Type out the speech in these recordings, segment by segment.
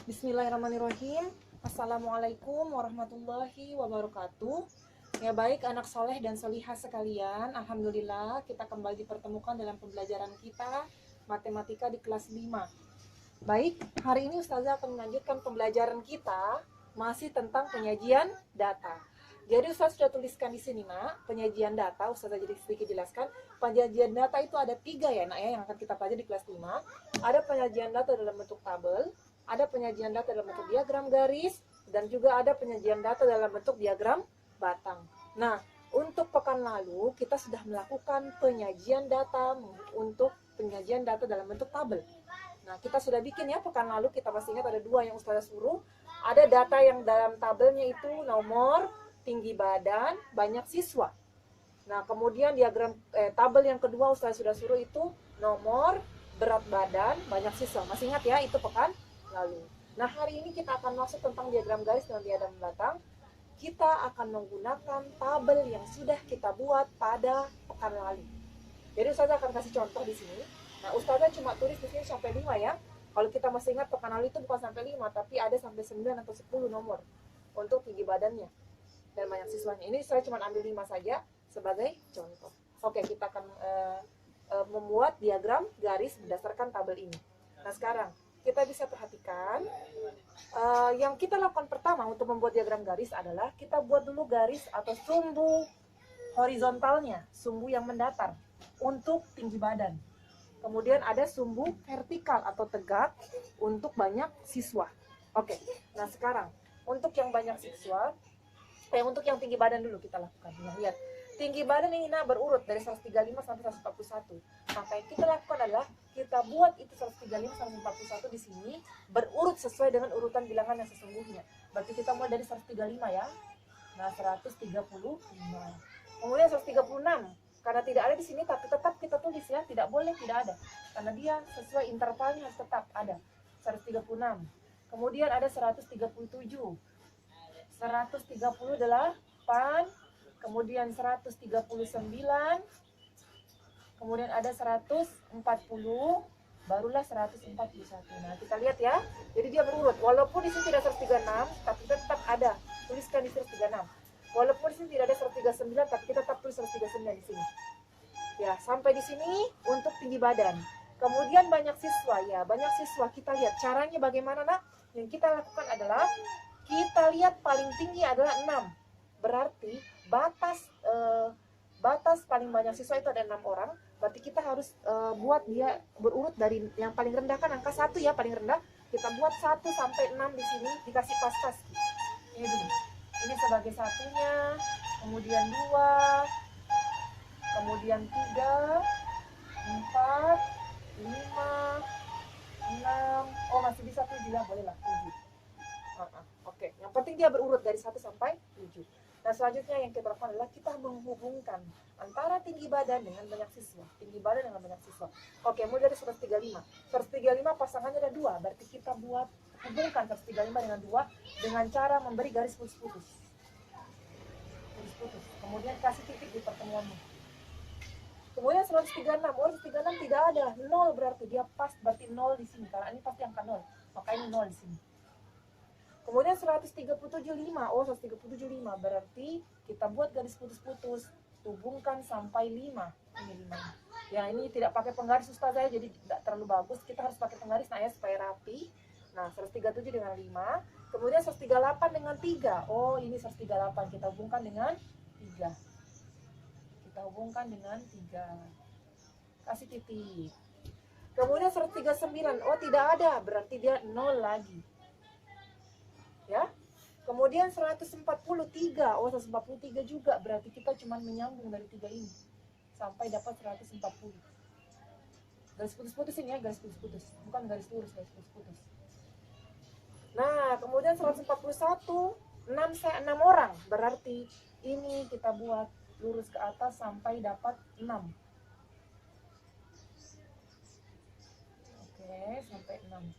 Bismillahirrahmanirrahim. Assalamualaikum warahmatullahi wabarakatuh. Ya baik anak soleh dan solihah sekalian, alhamdulillah kita kembali dipertemukan dalam pembelajaran kita matematika di kelas 5. Baik, hari ini Ustazah akan melanjutkan pembelajaran kita masih tentang penyajian data. Jadi Ustazah sudah tuliskan di sini nak, penyajian data. Ustazah jadi sedikit jelaskan. Penyajian data itu ada 3 ya nak ya, yang akan kita pelajari di kelas 5. Ada penyajian data dalam bentuk tabel, ada penyajian data dalam bentuk diagram garis, dan juga ada penyajian data dalam bentuk diagram batang. Nah, untuk pekan lalu kita sudah melakukan penyajian data untuk penyajian data dalam bentuk tabel. Nah, kita sudah bikin ya pekan lalu, kita masih ingat ada 2 yang Ustazah suruh. Ada data yang dalam tabelnya itu nomor, tinggi badan, banyak siswa. Nah, kemudian diagram tabel yang kedua Ustazah sudah suruh itu nomor, berat badan, banyak siswa. Masih ingat ya, itu pekan lalu. Nah, hari ini kita akan masuk tentang diagram garis dan diagram batang. Kita akan menggunakan tabel yang sudah kita buat pada pekan lalu. Jadi Ustazah akan kasih contoh di sini. Nah, Ustazah cuma tulis di sini sampai 5 ya. Kalau kita masih ingat pekan lalu itu bukan sampai 5, tapi ada sampai 9 atau 10 nomor untuk tinggi badannya dan banyak siswanya. Ini saya cuma ambil 5 saja sebagai contoh. Oke, kita akan membuat diagram garis berdasarkan tabel ini. Nah, sekarang kita bisa perhatikan yang kita lakukan pertama untuk membuat diagram garis adalah kita buat dulu garis atau sumbu horizontalnya, sumbu yang mendatar untuk tinggi badan. Kemudian ada sumbu vertikal atau tegak untuk banyak siswa. Oke, nah sekarang untuk yang banyak siswa, untuk yang tinggi badan dulu kita lakukan. Nah, lihat, tinggi badan ini nah berurut dari 135 sampai 141. Maka yang kita lakukan adalah kita buat itu 135 sampai 141 di sini berurut sesuai dengan urutan bilangan yang sesungguhnya. Berarti kita mulai dari 135 ya. Nah, 135. Kemudian 136. Karena tidak ada di sini tapi tetap kita tulis ya, tidak boleh tidak ada. Karena dia sesuai intervalnya harus tetap ada. 136. Kemudian ada 137. 138, kemudian 139, kemudian ada 140, barulah 141. Nah, kita lihat ya. Jadi dia berurut. Walaupun di sini tidak 136, tapi tetap ada. Tuliskan di sini 136. Walaupun di sini tidak ada 139, tapi kita tetap tulis 139 di sini. Ya, sampai di sini untuk tinggi badan. Kemudian banyak siswa ya, banyak siswa. Kita lihat caranya bagaimana nak? Yang kita lakukan adalah kita lihat paling tinggi adalah 6. Berarti batas paling banyak siswa itu ada 6 orang. Berarti kita harus buat dia berurut dari yang paling rendah, kan angka 1 ya paling rendah. Kita buat 1 sampai 6 di sini, dikasih pas-pas. Ini dulu. Ini sebagai satunya, kemudian 2, kemudian 3, 4, 5, 6. Oh, masih bisa 7 ya, boleh lah 7. Oke, yang penting dia berurut dari 1 sampai 7. Nah, selanjutnya yang kita lakukan adalah kita menghubungkan antara tinggi badan dengan banyak siswa. Tinggi badan dengan banyak siswa. Oke, mulai dari 135. 135 pasangannya ada 2, berarti kita buat hubungkan 135 dengan 2 dengan cara memberi garis putus-putus. Putus-putus. Kemudian kasih titik di pertemuannya. Kemudian 136. Oh, 136 tidak ada. 0 berarti dia pas, berarti 0 di sini. Karena ini pasti angka 0. Maka ini 0 di sini. Kemudian 137,5. Oh, 137,5 berarti kita buat garis putus-putus, hubungkan sampai 5. Ini 5. Ya, ini tidak pakai penggaris Ustazah, jadi tidak terlalu bagus. Kita harus pakai penggaris nah ya supaya rapi. Nah, 137 dengan 5. Kemudian 138 dengan 3. Oh, ini 138 kita hubungkan dengan 3. Kita hubungkan dengan 3. Kasih titik. Kemudian 139. Oh, tidak ada, berarti dia 0 lagi. Ya. Kemudian 143. Oh, 143 juga, berarti kita cuma menyambung dari 3 ini sampai dapat 140. Garis putus-putus ini ya, garis putus-putus, bukan garis lurus, garis putus-putus. Nah, kemudian 141, 6 orang, berarti ini kita buat lurus ke atas sampai dapat 6. Oke, sampai 6.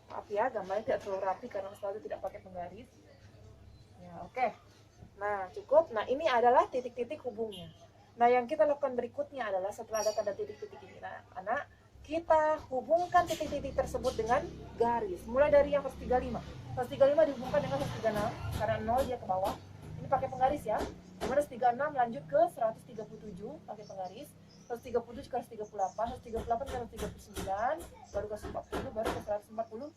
Maaf ya, gambarnya tidak terlalu rapi karena selalu tidak pakai penggaris. Ya, oke. Nah, cukup. Nah, ini adalah titik-titik hubungnya. Nah, yang kita lakukan berikutnya adalah setelah ada tanda titik-titik ini, anak, kita hubungkan titik-titik tersebut dengan garis. Mulai dari yang 135. 135 dihubungkan dengan 136 karena 0 dia ke bawah. Ini pakai penggaris ya. Kemudian 136 lanjut ke 137 pakai penggaris. 137 ke 138, 138 ke 139, baru ke 140, baru ke 141.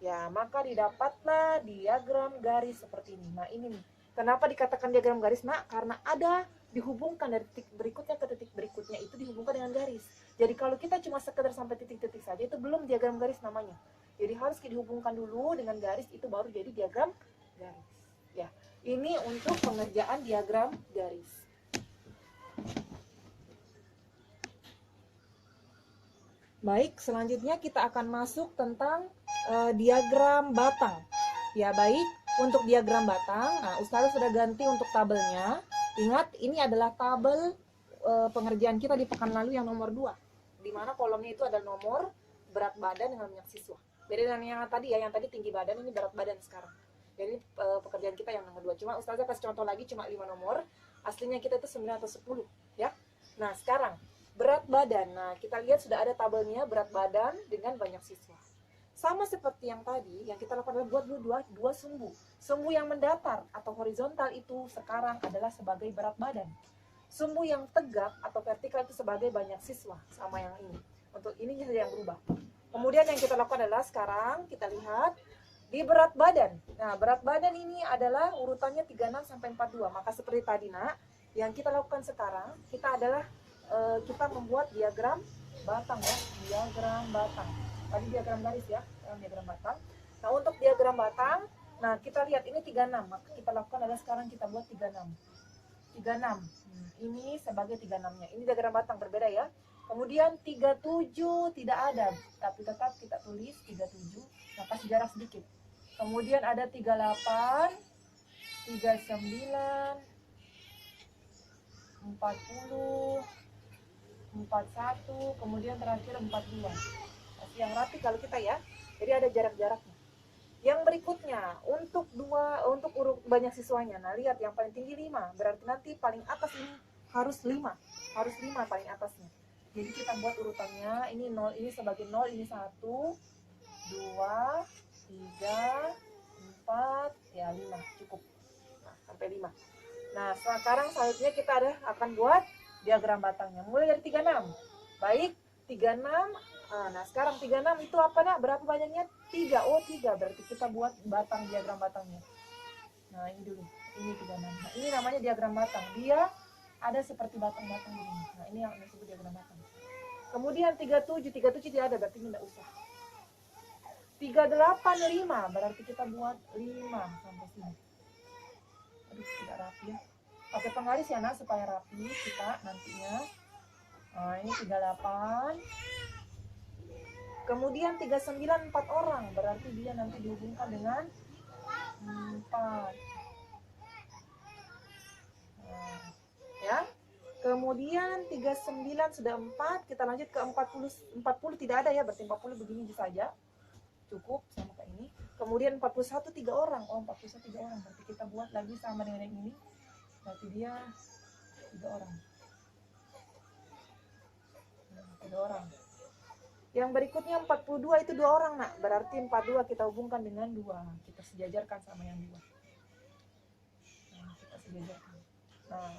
Ya, maka didapatlah diagram garis seperti ini. Nah, ini nih. Kenapa dikatakan diagram garis, Nak? Karena ada dihubungkan dari titik berikutnya ke titik berikutnya itu dihubungkan dengan garis. Jadi kalau kita cuma sekedar sampai titik-titik saja itu belum diagram garis namanya. Jadi harus dihubungkan dulu dengan garis, itu baru jadi diagram garis. Ya, ini untuk pengerjaan diagram garis. Baik, selanjutnya kita akan masuk tentang diagram batang. Ya, baik, untuk diagram batang, nah Ustazah sudah ganti untuk tabelnya. Ingat, ini adalah tabel pengerjaan kita di pekan lalu yang nomor 2, di mana kolomnya itu ada nomor, berat badan dengan minyak siswa. Beda dengan yang tadi ya, yang tadi tinggi badan, ini berat badan sekarang. Jadi pekerjaan kita yang nomor 2. Cuma Ustazah kasih contoh lagi, cuma 5 nomor. Aslinya kita itu 9 atau 10 ya. Nah, sekarang berat badan. Nah, kita lihat sudah ada tabelnya berat badan dengan banyak siswa. Sama seperti yang tadi, yang kita lakukan adalah buat dua sumbu. Sumbu yang mendatar atau horizontal itu sekarang adalah sebagai berat badan. Sumbu yang tegak atau vertikal itu sebagai banyak siswa, sama yang ini. Untuk ini saja yang berubah. Kemudian yang kita lakukan adalah sekarang kita lihat di berat badan. Nah, berat badan ini adalah urutannya 36 sampai 42. Maka seperti tadi, Nak, yang kita lakukan sekarang, kita adalah kita membuat diagram batang ya, diagram batang. Tadi diagram garis ya, diagram batang. Nah, untuk diagram batang, nah kita lihat ini 36, maka kita lakukan adalah sekarang kita buat 36. 36. Ini sebagai 36-nya. Ini diagram batang berbeda ya. Kemudian 37 tidak ada, tapi tetap kita tulis 37, nah kasih jarak sedikit. Kemudian ada 38, 39, 40, 41, kemudian terakhir 42. Masih yang rapi kalau kita ya. Jadi ada jarak-jaraknya. Yang berikutnya untuk urut banyak siswanya. Nah, lihat yang paling tinggi 5, berarti nanti paling atas ini harus 5. Harus 5 paling atasnya. Jadi kita buat urutannya, ini 0, ini sebagai 0, ini 1, 2, 3, 4, ya 5, cukup. Nah, sampai 5. Nah, sekarang selanjutnya kita akan buat diagram batangnya. Mulai dari 36. Baik, 36. Nah, sekarang 36 itu apa, Nak? Berapa banyaknya? 3. Oh, 3. Berarti kita buat batang diagram batangnya. Nah, ini dulu. Ini 36. Nah, ini namanya diagram batang. Dia ada seperti batang-batang begini. Nah, ini yang disebut diagram batang. Kemudian 37. 37 tidak ada, berarti tidak usah. 385. Berarti kita buat 5 sampai sini. Aduh, tidak rapi ya. Pakai penggaris ya, Nak, supaya rapi kita nantinya. Nah, ini 38. Kemudian 39 4 orang, berarti dia nanti dihubungkan dengan 4. Nah, ya. Kemudian 39 sudah 4, kita lanjut ke 40. 40 tidak ada ya, berarti 40 begini saja. Cukup sama kayak ini. Kemudian 41 3 orang. Oh, 41 3 orang. Berarti kita buat lagi sama dengan yang ini. Berarti dia 3 orang. 3 orang. Yang berikutnya 42 itu 2 orang, Nak. Berarti 42 kita hubungkan dengan 2. Kita sejajarkan sama yang 2. Nah, kita sejajarkan. Nah,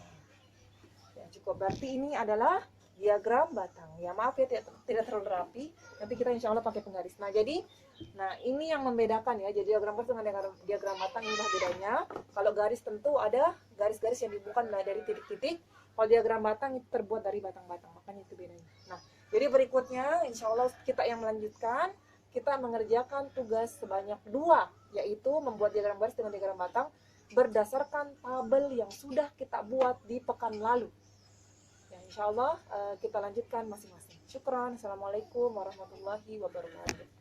ya cukup. Berarti ini adalah diagram batang. Ya maaf ya tidak terlalu rapi. Nanti kita insya Allah pakai penggaris. Nah, jadi ini yang membedakan ya. Jadi diagram batang dengan diagram batang inilah bedanya. Kalau garis tentu ada garis-garis yang dihubungkan dari titik-titik. Kalau diagram batang itu terbuat dari batang-batang. Makanya itu bedanya. Nah, jadi berikutnya insya Allah kita yang melanjutkan, kita mengerjakan tugas sebanyak 2, yaitu membuat diagram garis dengan diagram batang berdasarkan tabel yang sudah kita buat di pekan lalu. Ya, insya Allah kita lanjutkan masing-masing. Syukran. Assalamualaikum warahmatullahi wabarakatuh.